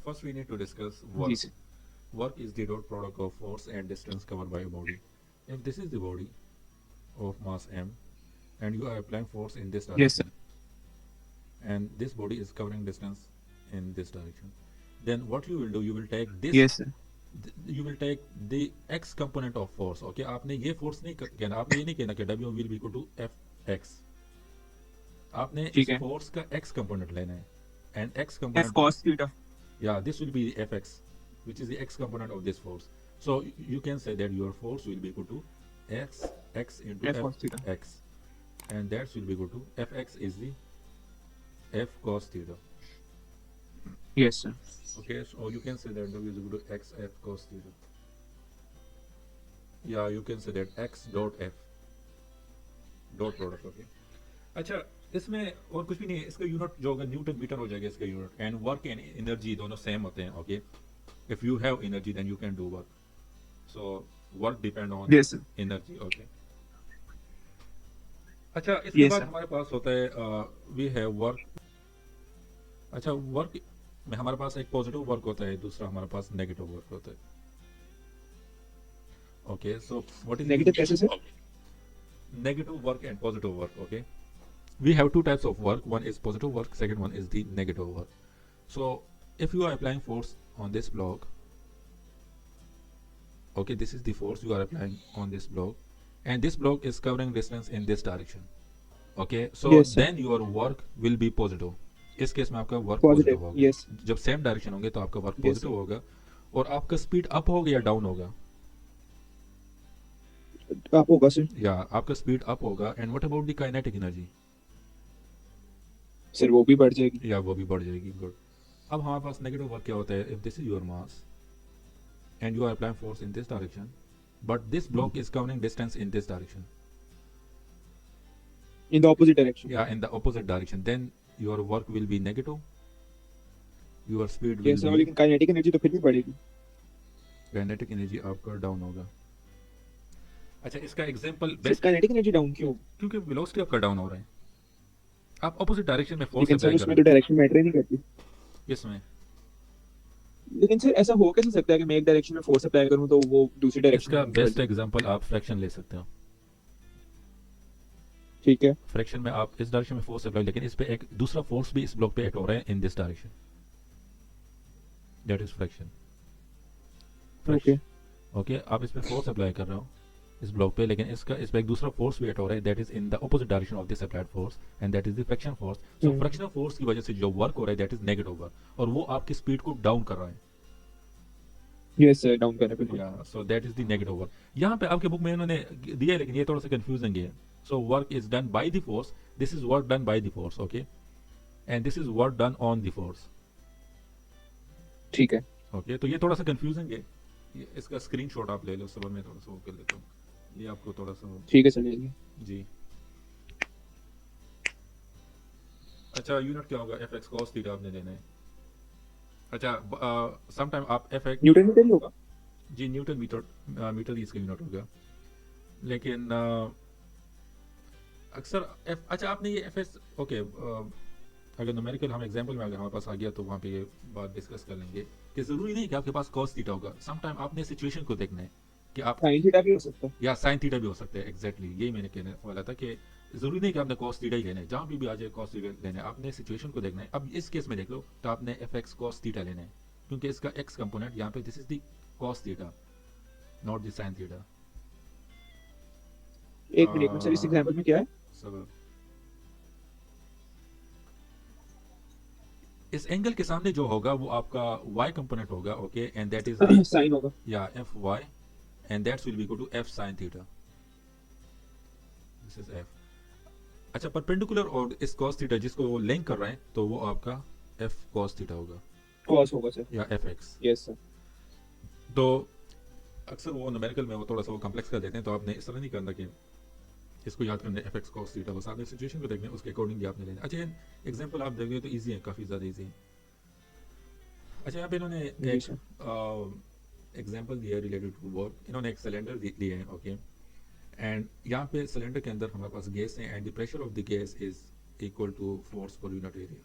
first we need to discuss जी work. Sir. Work is the dot product of force and distance covered by a body. If this is the body of mass m and you are applying force in this yes sir. direction and this body is covering distance in this direction, then what you will do, you will take this, yes sir. you will take the x component of force. Okay, आपने ये force नहीं कहना, आपने ये नहीं कहना कि W will be equal to Fx. आपने ठीक इस है। force का x component लेना है and x F component, cos theta. yeah, this will be Fx, which is the x component of this force. So you can say that your force will be equal to x into F cos theta. Fx, and that will be equal to Fx is the F cos theta. Yes sir. Okay, so you can say that W is equal to x F cos theta. Yeah, you can say that x dot F dot product. Okay. अच्छा, इसमें और कुछ भी नहीं है, इसका unit जो होगा न्यूटन मीटर हो जाएगा इसका unit, and work and energy दोनों सेम होते हैं. Okay, if you have energy then you can do work. So work depend on yes sir. Energy. Okay. अच्छा, इसके यस बाद सर। हमारे पास होता है वी हैव वर्क. अच्छा, वर्क में हमारे पास एक पॉजिटिव वर्क होता है, दूसरा हमारे पास नेगेटिव वर्क होता है. Okay, so what is negative कैसे sir? negative work and positive work? Okay, we have two types of work. One is positive work, second one is the negative work. So if you are applying force on this block, okay, this is the force you are applying on this block, and this block is covering distance in this direction. Okay, so yes sir. then your work will be positive. इस case में आपका work positive positive होगा. Yes. जब same direction होंगे तो आपका work yes positive sir. होगा. और आपका स्पीड अप होगा या डाउन होगा? आप होगा सर। या आपका स्पीड अप होगा. And what about the kinetic energy? Sir वो भी बढ़ जाएगी। या वो भी बढ़ जाएगी. गुड. अब हमारे पास नेगेटिव वर्क क्या होता है? If this is your mass and you are applying force in this direction, but this block is covering distance in this direction, in the opposite direction. yeah, in the opposite direction, then your work will be negative, your speed will yes sir, be, लेकिन kinetic energy तो फिर भी बढ़ेगी। kinetic energy आपका down होगा. अच्छा, इसका example sir best, kinetic energy down क्यों? क्योंकि वेलोसिटी आपका डाउन हो रहा है. आप ऑपोजिट डायरेक्शन में फोर्स लेकिन अप्लाई सर कर उसमें रहे तो हैं. डायरेक्शन मैटर ही नहीं करती। इसमें लेकिन सर ऐसा हो कैसे सकता है कि मैं एक डायरेक्शन में फोर्स अप्लाई करूं तो वो दूसरी डायरेक्शन में इसका मूव कर बेस्ट जाए? एग्जांपल आप फ्रैक्शन ले सकते हो. ठीक है। फ्रैक्शन में आप इस डायरेक्शन में फोर्स अप्लाई, लेकिन इस पे एक दूसरा फोर्स भी इस ब्लॉक पे एक्ट हो रहा है in this direction. That is fraction. Okay. Okay, आप इस पे फोर्स अप्लाई कर रहे हो इस ब्लॉक पे, लेकिन इसका इस पे एक दूसरा फोर्स भी एक्ट हो रहा है, that is in the opposite direction of this applied force, and that is the friction force. So frictional force की वजह से जो वर्क हो रहा है दैट इज नेगेटिव वर्क, और वो आपकी स्पीड को डाउन कर रहा है. यस सर, डाउन करने पे। या so that is the negative work. यहाँ पे आपके बुक में इन्होंने दिया है, लेकिन ये थोड़ा सा कंफ्यूजिंग है. So work is done by the force, this is work done by the force. Okay, and this is work done on the force. ठीक है। ओके, तो ये थोड़ा सा कंफ्यूजिंग है. इसका स्क्रीनशॉट आप ले लो, सब मैं थोड़ा सा वो कर लेता हूँ, ये आपको थोड़ा सा. ठीक है सर, ले लीजिए। जी. अच्छा, यूनिट क्या होगा? एफ एक्स कॉस थीटा आपने लेना है. अच्छा, सम टाइम आप एफ एक्स, न्यूटन मीटर ही होगा। जी न्यूटन मीटर, मीटर ही इसका यूनिट होगा. लेकिन अक्सर एफ, अच्छा आपने ये एफ एस, ओके, अगर न्यूमेरिकल हम एग्जांपल में अगर हमारे पास आ गया तो वहाँ पे ये बात डिस्कस कर लेंगे कि ज़रूरी नहीं कि आपके पास कॉस थीटा होगा. सम टाइम आपने सिचुएशन को देखना है कि आप, साइन थीटा भी हो सकता है। या साइन थीटा भी हो सकता है. एग्जैक्टली यही मैंने कहने वाला था कि जरूरी नहीं कि आपने कॉस थीटा ही लेना है, जहाँ भी आ जाए कॉस थीटा लेना है. आपने सिचुएशन को देखना है. अब इस केस में देख लो तो आपने एफ एक्स कॉस थीटा लेना है, क्योंकि इसका एक्स कंपोनेंट यहाँ पे this is the cos theta, not the sine theta. एक मिनट सर, इस एग्जांपल में क्या है? सब इस एंगल के सामने जो होगा वो आपका y कंपोनेंट होगा. Okay, and that is the, sine होगा। या F Y, and that's will be equal to F sine theta. This is F. अच्छा, परपेंडिकुलर और इस cos थीटा जिसको वो लिंक कर रहे हैं, तो वो आपका f cos थीटा होगा, कॉस होगा सर। या fx. Yes sir. तो अक्सर वो न्यूमेरिकल में वो थोड़ा सा वो कॉम्प्लेक्स कर देते हैं, तो आपने इस तरह नहीं करना कि इसको याद करना है fx cos थीटा, बस आपने सिचुएशन को देखना है, उसके अकॉर्डिंगली आपने लेना. अच्छा, एग्जांपल आप देखिए तो इजी है, काफ़ी ज़्यादा इजी है. अच्छा, यहाँ पे इन्होंने जी एक सर। एग्जांपल दिया है रिलेटेड टू वर्क. इन्होंने एक सिलेंडर दिया है. ओके, एंड यहाँ पे सिलेंडर के अंदर हमारे पास गैस है, and the pressure of the gas is equal to force per unit area.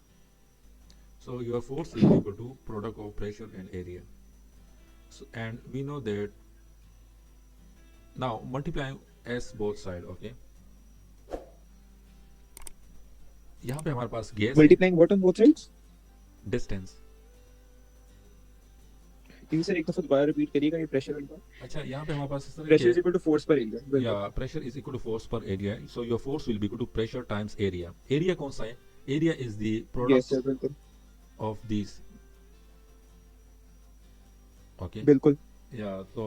So your force is equal to product of pressure and area. So, and we know that now multiplying S both side, okay. यहाँ पे हमारे पास gas है, Multiplying what on both sides? Distance. ये sir एक दफा दोबारा repeat करिएगा ये प्रेशर वाला. अच्छा, यहाँ पे हमारे पास इस तरह Pressure is के equal to force per area. या pressure is equal to force per area. So your force will be equal to pressure times area. Area कौन सा है? Area is the Yes product sir, बिल्कुल. of these. Okay. बिल्कुल. या तो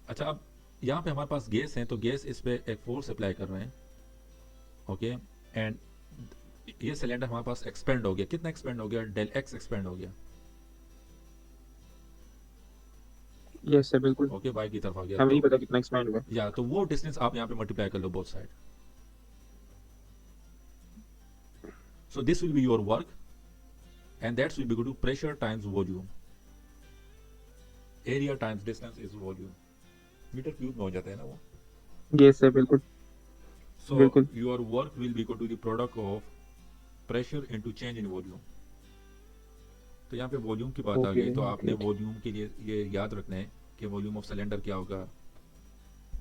अच्छा, अब यहाँ पे हमारे पास गैस है, तो गैस इस पे एक फोर्स अप्लाई कर रहे हैं. ओके. एंड ये सिलेंडर हमारे पास एक्सपेंड हो गया. कितना एक्सपेंड हो गया? डेल एक्स एक्सपेंड हो गया. Yes sir, बिल्कुल. ओके, वाई की तरफ आ गया. हमें नहीं तो पता कितना एक्सपैंड हुआ. या तो वो डिस्टेंस आप यहाँ पे मल्टीप्लाई कर लो both side. So this will be your work, and that will be equal to pressure times volume. Area times distance is volume. Metre cube में हो जाता है ना वो. Yes sir, बिल्कुल. So बिल्कुल. your work will be equal to the product of pressure into change in volume. तो यहाँ पे वॉल्यूम की बात आ गई, तो आपने वॉल्यूम के लिए ये याद रखना है कि वॉल्यूम ऑफ सिलेंडर क्या होगा,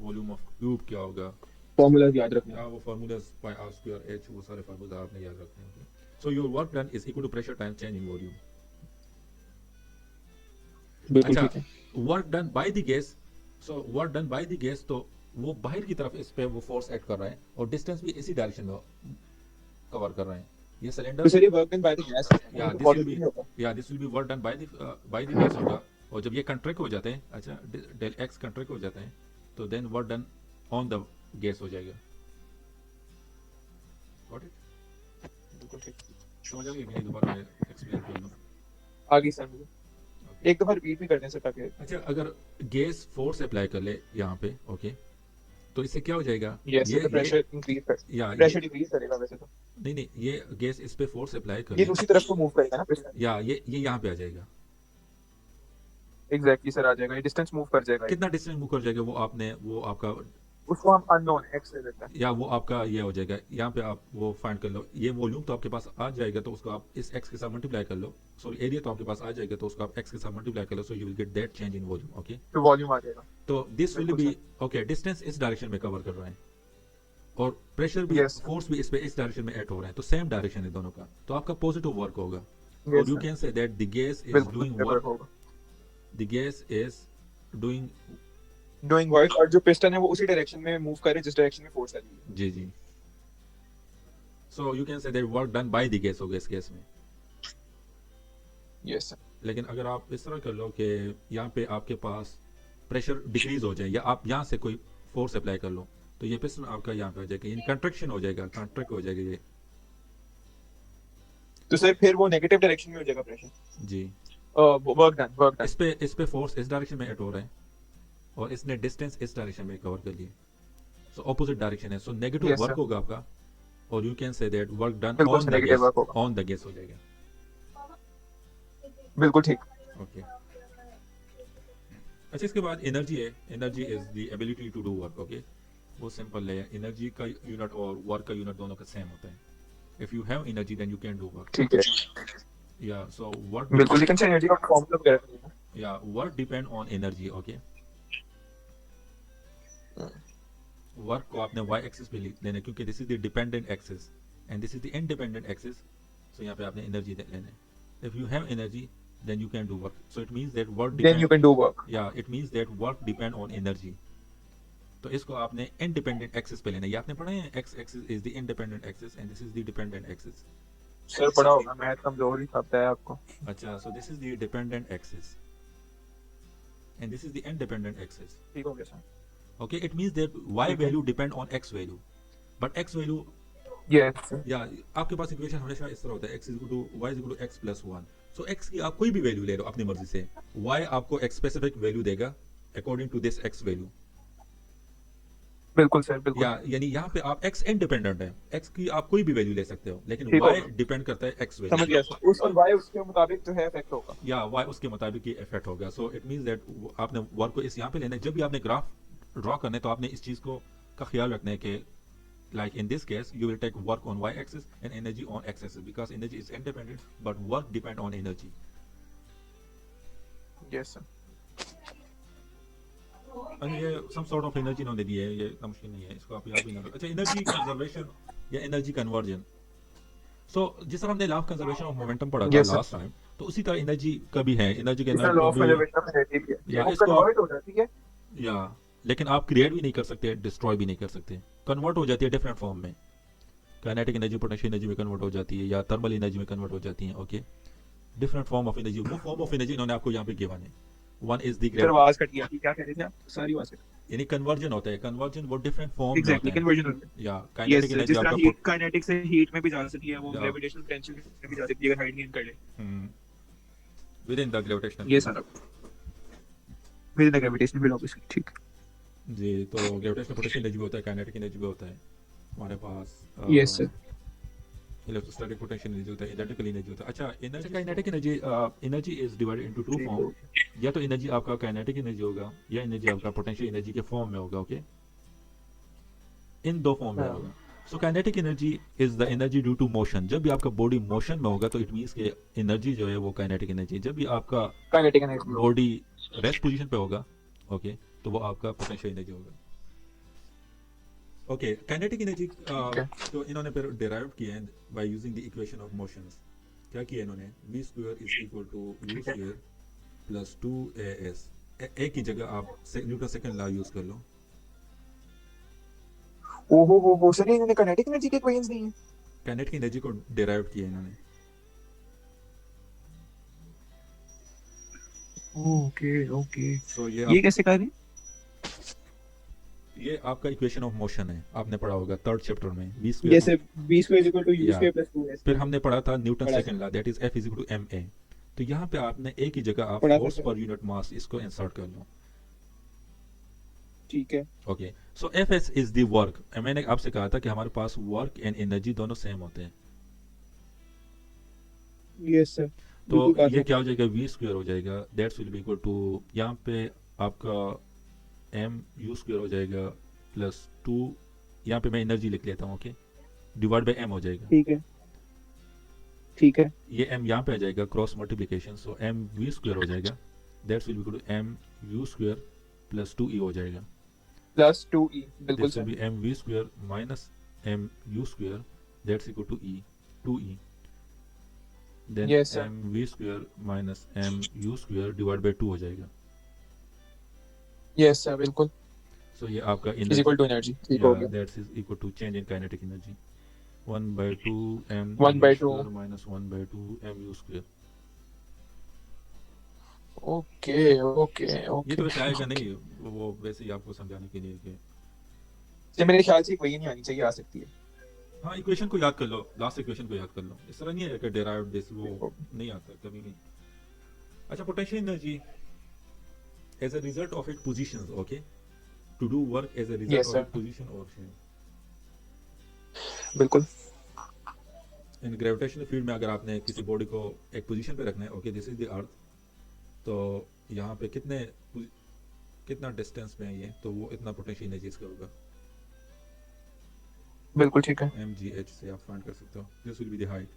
वॉल्यूम ऑफ क्यूब क्या होगा. Formulas याद रखना. वो formulas pi r square h, वो सारे फार्मूला आपने याद रखने हैं. So your work done is equal to pressure times change in volume. बिल्कुल अच्छा, ठीक है. Work done by the gas. So work done by the gas, तो वो बाहर की तरफ इस पे वो फोर्स एक्ट कर रहा है और डिस्टेंस भी इसी डायरेक्शन में कवर कर रहे हैं. ये सिलेंडर तो सर ये work done by the gas. या this will be work done by the gas होगा. और जब ये कंट्रैक्ट हो जाते हैं, अच्छा डेल एक्स कंट्रैक्ट हो जाते हैं, तो then work done on the gas हो जाएगा. Got it? बिल्कुल ठीक. समझ आ गया कि नहीं? दोबारा मैं एक्सप्लेन कर लूं. आगे सर मुझे एक दफा रिपीट भी करने से ताकि. अच्छा, अगर गैस फोर्स अप्लाई कर ले यहाँ पे, ओके, तो इससे क्या हो जाएगा? यस सर, प्रेशर इंक्रीज कर. या प्रेशर डिक्रीज करेगा वैसे तो. नहीं, ये गैस इस पे फोर्स अप्लाई कर ये ले, दूसरी तरफ को मूव करेगा ना प्रेशर. या ये यहाँ पे आ जाएगा. एग्जैक्टली सर, आ जाएगा. ये डिस्टेंस मूव कर जाएगा. कितना डिस्टेंस मूव कर जाएगा वो आपका, उसको हम अननोन एक्स ले लेते हैं. या वो आपका ये हो जाएगा. यहाँ पे आप वो फाइंड कर लो. ये वॉल्यूम तो आपके पास आ जाएगा, तो उसको आप इस एक्स के साथ मल्टीप्लाई कर लो. सॉरी, एरिया तो आपके पास आ जाएगा, तो उसको आप एक्स के साथ मल्टीप्लाई कर लो. So you will get that change in volume. Okay, तो वॉल्यूम आ जाएगा. तो दिस विल बिल्कुल बी ओके. डिस्टेंस इस डायरेक्शन में कवर कर रहे हैं और प्रेशर भी, Yes. फोर्स भी इस डायरेक्शन में ऐड हो रहे हैं, तो सेम डायरेक्शन है दोनों का. तो आपका पॉजिटिव वर्क होगा. Yes, और you sir. Can say that the gas is बिल्कुल डूइंग बराबर वर्क. होगा. The gas is doing. Doing work, और जो पिस्टन है वो उसी डायरेक्शन में मूव कर रहा है जिस डायरेक्शन में फोर्स आ रही है. जी. So you can say that work done by the gas होगा इस केस में. Yes sir. लेकिन अगर आप इस तरह कर लो कि यहाँ पे आपके पास प्रेशर डिक्रीज हो जाए, या आप यहाँ से कोई फोर्स अप्लाई कर लो, तो ये पिस्टन आपका यहाँ पे हो जाएगा, यानी कंट्रैक्शन हो जाएगा, कंट्रैक्ट हो जाएगा ये. तो सर फिर वो नेगेटिव डायरेक्शन में हो जाएगा प्रेशर. जी. Work done. इस पे फोर्स इस डायरेक्शन में ऐड हो रहा है और इसने डिस्टेंस इस डायरेक्शन में कवर कर लिया. सो ऑपोजिट डायरेक्शन है. So negative Yes, work sir. होगा आपका, और you can say that work done बिल्कुल on the negative gas. work होगा. ऑन द गैस हो जाएगा. बिल्कुल ठीक. ओके. अच्छा, इसके बाद एनर्जी है. Energy is the ability to do work. Okay, वो सिंपल है. एनर्जी का यूनिट और वर्क का यूनिट दोनों का सेम होता है. If you have energy then you can do work. ठीक है. या सो वर्क, बिल्कुल. लेकिन सर एनर्जी का फॉर्मूला वगैरह. या work depend on energy. Okay, work को आपने y एक्सिस पे लिख लेना, क्योंकि this is the dependent axis and this is the independent axis. So यहाँ पे आपने एनर्जी लेना है. If you have energy then you can do work. So it means that work Then you can do work. yeah, it means that work depend on energy. तो इसको आपने independent axis पे लेना है. ये आपने पढ़ा है, x axis is the independent axis and this is the dependent axis. Sir पढ़ा होगा, मैथ कमजोर ही था है आपको. अच्छा, so this is the dependent axis and this is the independent axis. ठीक हो गया sir. Okay, it means that y value depend on x value, but x value, yes. या आपके पास इक्वेशन हमेशा इस तरह होता है, x is equal to y is equal to x plus 1. So x की आप कोई भी वैल्यू ले लो अपनी मर्जी से, y आपको एक स्पेसिफिक वैल्यू देगा according to this x value. बिल्कुल सर, बिल्कुल. यानी यहाँ पे आप x इंडिपेंडेंट है, x की आप कोई भी वैल्यू ले सकते हो, लेकिन ठीक y होगा. डिपेंड करता है x समझ वैल्यू. गया सर. उस और y उसके मुताबिक जो है इफेक्ट होगा. या y उसके मुताबिक ही इफेक्ट होगा. सो इट मींस दैट आपने वर्क को इस यहाँ पे लेना है. जब भी आपने ग्राफ ड्रॉ करना है, तो आपने इस चीज को का ख्याल रखना है कि like in this case you will take work on y axis and energy on x axis because energy is independent but work depend on energy. Yes sir. and ये some sort of energy इन्होंने दी है, ये इतना मुश्किल नहीं है, इसको आप याद भी ना करो. अच्छा, एनर्जी कंजर्वेशन या एनर्जी कन्वर्जन. सो जिस तरह हमने law of conservation of momentum पढ़ा था Yes sir. लास्ट टाइम, तो उसी तरह एनर्जी का भी है. एनर्जी का इसका लॉ ऑफ भी कंजर्वेशन ऑफ एनर्जी भी है, या वो इसको आप कन्वर्ट हो जाती है. या लेकिन आप क्रिएट भी नहीं कर सकते, डिस्ट्रॉय भी नहीं कर सकते. कन्वर्ट हो जाती है डिफरेंट फॉर्म में. काइनेटिक एनर्जी पोटेंशियल एनर्जी में कन्वर्ट हो जाती है या थर्मल एनर्जी में कन्वर्ट हो जाती है. Okay, different form of energy. वो फॉर्म ऑफ एनर्जी इन्होंने आपको यहाँ पे गिवन है. वन इज द सर आवाज कट गई, क्या कह रहे थे आप? सारी आवाज कट. यानी कन्वर्जन होता है. कन्वर्जन वो डिफरेंट फॉर्म में एग्जैक्टली, होता है. कन्वर्जन होता है. या यस काइनेटिक सर, एनर्जी जिस तरह आपका हीट काइनेटिक से हीट में भी जा सकती है, वो Yeah. ग्रेविटेशनल पोटेंशियल में भी जा सकती है अगर हाइट गेन कर ले. With in the gravitational. ये सारा with in the gravitational field obviously. ठीक. जी, तो ग्रेविटेशनल पोटेंशियल एनर्जी भी होता है, काइनेटिक एनर्जी भी होता है हमारे पास. Yes sir. Electrostatic potential energy होता है, इलेक्ट्रिकल एनर्जी होता है. अच्छा, energy kinetic energy, energy is divided into two form. या तो एनर्जी आपका काइनेटिक एनर्जी होगा या एनर्जी आपका पोटेंशियल एनर्जी के फॉर्म में होगा. ओके, इन दो फॉर्म में होगा. So kinetic energy is the energy due to motion. जब भी आपका बॉडी मोशन में होगा तो इट मींस के एनर्जी जो है वो काइनेटिक एनर्जी. जब भी आपका kinetic energy. Body rest position पे होगा, ओके, तो वो आपका पोटेंशियल एनर्जी होगा. ओके, काइनेटिक एनर्जी तो इन्होंने फिर डिराइव किया है by using the equation of motions. क्या किया इन्होंने? v square is equal to u square plus 2as. A की जगह आप न्यूटन सेकंड लॉ यूज कर लो. ओहो सर, इन्होंने काइनेटिक एनर्जी के इक्वेशंस दी हैं. काइनेटिक एनर्जी को डिराइव किया इन्होंने. ओके. सो ये कैसे कर रहे हैं? ये आपका इक्वेशन ऑफ मोशन है, आपने पढ़ा होगा थर्ड चैप्टर में. v जैसे square. v square equal to u Yeah. Square plus 2s. फिर हमने पढ़ा था न्यूटन पढ़ा second law, that is f is equal to ma. तो यहाँ पे आपने a की जगह आप पढ़ा था फोर्स सर. पर यूनिट मास इसको इंसर्ट कर लो. ठीक है. Okay, so Fs is the work. मैंने आपसे कहा था कि हमारे पास वर्क एंड एनर्जी दोनों सेम होते हैं. Yes sir. तो ये क्या हो जाएगा? v स्क्वायर हो जाएगा, that's will be equal to, यहाँ पे आपका m u स्क्वायर हो जाएगा प्लस 2, यहाँ पे मैं एनर्जी लिख लेता हूँ. ओके, डिवाइड बाय m हो जाएगा. ठीक है. ये m यहाँ पे आ जाएगा, cross multiplication. So m v square हो जाएगा, that's will be equal to m u square plus 2e हो जाएगा. Plus 2e. बिल्कुल This will sir. be m v square minus m u square, that's equal to e 2e. Then Yes, sir. m v square minus m u square divided by 2 हो जाएगा. Yes sir, बिल्कुल. So ये आपका is energy, equal to energy. ठीक हो गया. that is equal to change in kinetic energy. 1 by 2 m 1 by u 2. square minus 1 by 2 m u square. Okay. ये तो वैसे आएगा नहीं, वो वैसे ही आपको समझाने के लिए कि ये मेरे ख्याल से इक्वेशन नहीं आनी चाहिए, आ सकती है. हाँ, इक्वेशन को याद कर लो, लास्ट इक्वेशन को याद कर लो. इस तरह नहीं है कि डेराइव्ड दिस, वो नहीं आता कभी नहीं. अच्छा, potential energy as a result of its positions, okay, to do work as a result Yes, of sir. its position or shape. बिल्कुल. इन ग्रेविटेशनल फील्ड में अगर आपने किसी बॉडी को एक पोजीशन पे रखना है, okay, this is the earth, तो यहाँ पे कितना डिस्टेंस में है ये, तो वो इतना पोटेंशियल एनर्जी इसका होगा. बिल्कुल ठीक है. mgh से आप फाइंड कर सकते हो. This will be the height.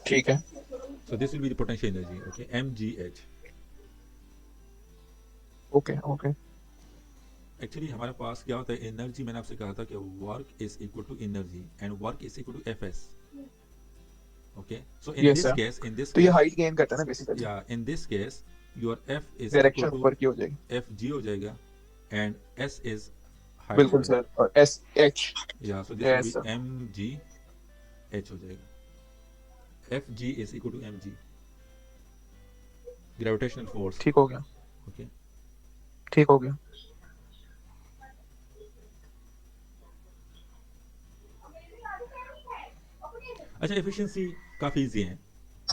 ठीक है. सो this will be the potential energy. Okay, mgh. Okay. Actually हमारे पास क्या होता है, एनर्जी, मैंने आपसे कहा था कि work is equal to energy and work is equal to Fs. Okay, so in Yes, this sir. Case, तो ये हाइट गेन करता है ना बेसिकली. या in this case your F is direction equal ऊपर की हो जाएगी. टू Fg हो जाएगा एंड S इज हाइट. बिल्कुल सर. और SH. या so Yes, this sir. Will be mgh हो जाएगा. Fg is equal to mg, gravitational force. ठीक हो गया. ओके, ठीक हो गया. अच्छा, एफिशिएंसी काफी इजी है.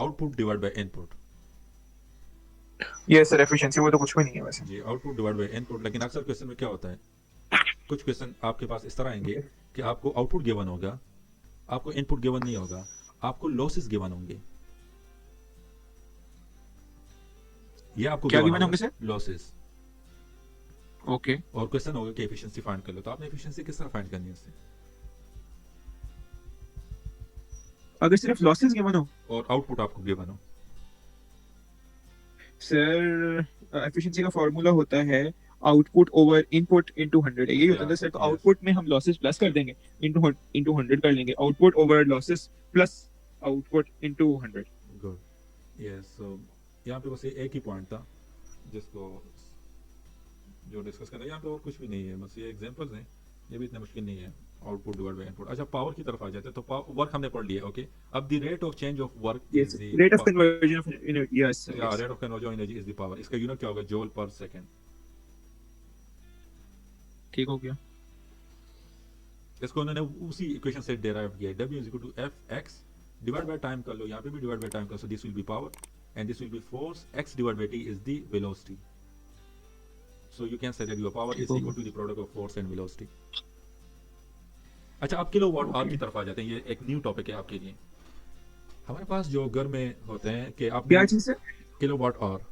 Output divide by input. ये सर एफिशिएंसी वो तो कुछ भी नहीं है वैसे. जी, आउटपुट डिवाइड बाय इनपुट. लेकिन अक्सर क्वेश्चन में क्या होता है, कुछ क्वेश्चन आपके पास इस तरह आएंगे कि आपको आउटपुट गिवन होगा, आपको इनपुट गिवन नहीं होगा, आपको लॉसेस गिवन होंगे. ये आपको क्या given होंगे सर? लॉसेस. ओके और क्वेश्चन होगा कि एफिशिएंसी फाइंड कर लो, तो आपने एफिशिएंसी किस तरह फाइंड करनी है उससे, अगर सिर्फ लॉसेस गिवन हो और आउटपुट आपको गिवन हो। सर, एफिशिएंसी का फॉर्मूला होता है आउटपुट ओवर इनपुट इनटू 100 है, यही होता है सर। तो यस आउटपुट में हम लॉसेस प्लस कर देंगे, इनटू 100 कर लेंगे, output over losses plus output into 100। Good, yes. So यहाँ पे बस ये एक ही पॉइंट था जिसको जो डिस्कस करना है, यहाँ पे और कुछ भी नहीं है, बस ये एग्जांपल्स हैं, ये भी इतना मुश्किल नहीं है। Output divide by input. अच्छा, पावर की तरफ आ जाते हैं, तो वर्क हमने पढ़ लिया, ओके। अब the rate of change of work yes, is the rate of conversion of yes sir, या yes. Rate of conversion of energy is the power. इसका यूनिट क्या होगा, जूल पर सेकंड। ठीक हो गया। इसको उन्होंने उसी इक्वेशन से डेराइव किया है, W is equal to F x divide by time कर लो, यहाँ पे भी डिवाइड बाय टाइम कर, so this will be power and this will be force, x divide by t is the velocity. So you can say that your power is equal to the product of force and velocity. अच्छा, अब kilowatt hour की तरफ आ जाते हैं, ये एक new topic है आपके लिए। हमारे पास जो घर में होते हैं कि आप क्या चीज sir? Kilowatt hour.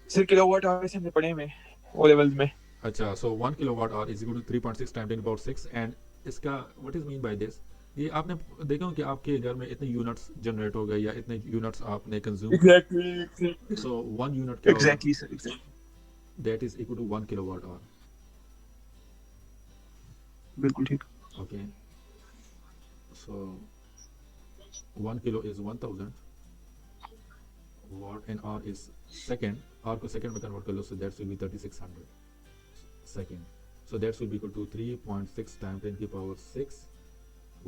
Sir kilowatt hour से हमने पढ़े में ओ लेवल में। अच्छा, so 1 kilowatt hour is equal to 3.6 time 10 power 6 and इसका what is mean by this, ये आपने देखा हो कि आपके घर में इतने यूनिट्स जनरेट हो गए या इतने यूनिट्स आपने कंज्यूम, एग्जैक्टली सो 1 यूनिट क्या होगा, exactly sir, exactly that is equal to 1 kilowatt hour. बिल्कुल ठीक। Okay. So 1 kilo is 1000 watt and R is second. R को second में convert कर लो, so that will be 3600 second. So that will be equal to 3.6 times 10 की power 6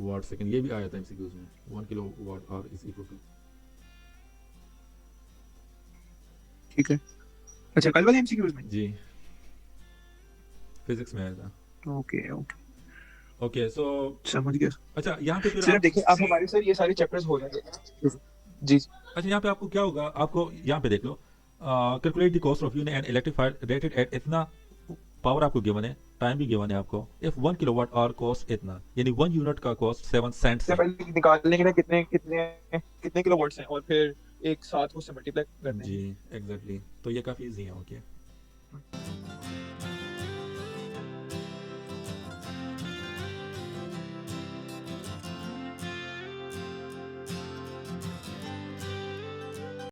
watt second. ये भी आया था MCQs में, 1 kilo watt R is equal to। ठीक है। अच्छा, कल वाले एमसीक्यूज में? जी, फिजिक्स में आया था। ओके ओके, ओके, सो समझ गया। अच्छा यहाँ पे फिर सिर्फ देखिए आप हमारे सर ये सारे चैप्टर्स हो जाएंगे जी। अच्छा, यहाँ पे आपको क्या होगा, आपको यहाँ पे देख लो, calculate the cost of unit and electrified rated at, इतना पावर आपको गिवन है, टाइम भी गिवन है आपको। इफ 1 किलोवाट आवर कॉस्ट इतना, यानी 1 यूनिट का कॉस्ट 7 सेंट्स है। पहले निकाल लेंगे ना कितने कितने कितने किलोवाट्स हैं, और फिर एक साथ उससे मल्टीप्लाई करना है। जी एग्जैक्टली, तो ये काफी इजी है, ओके।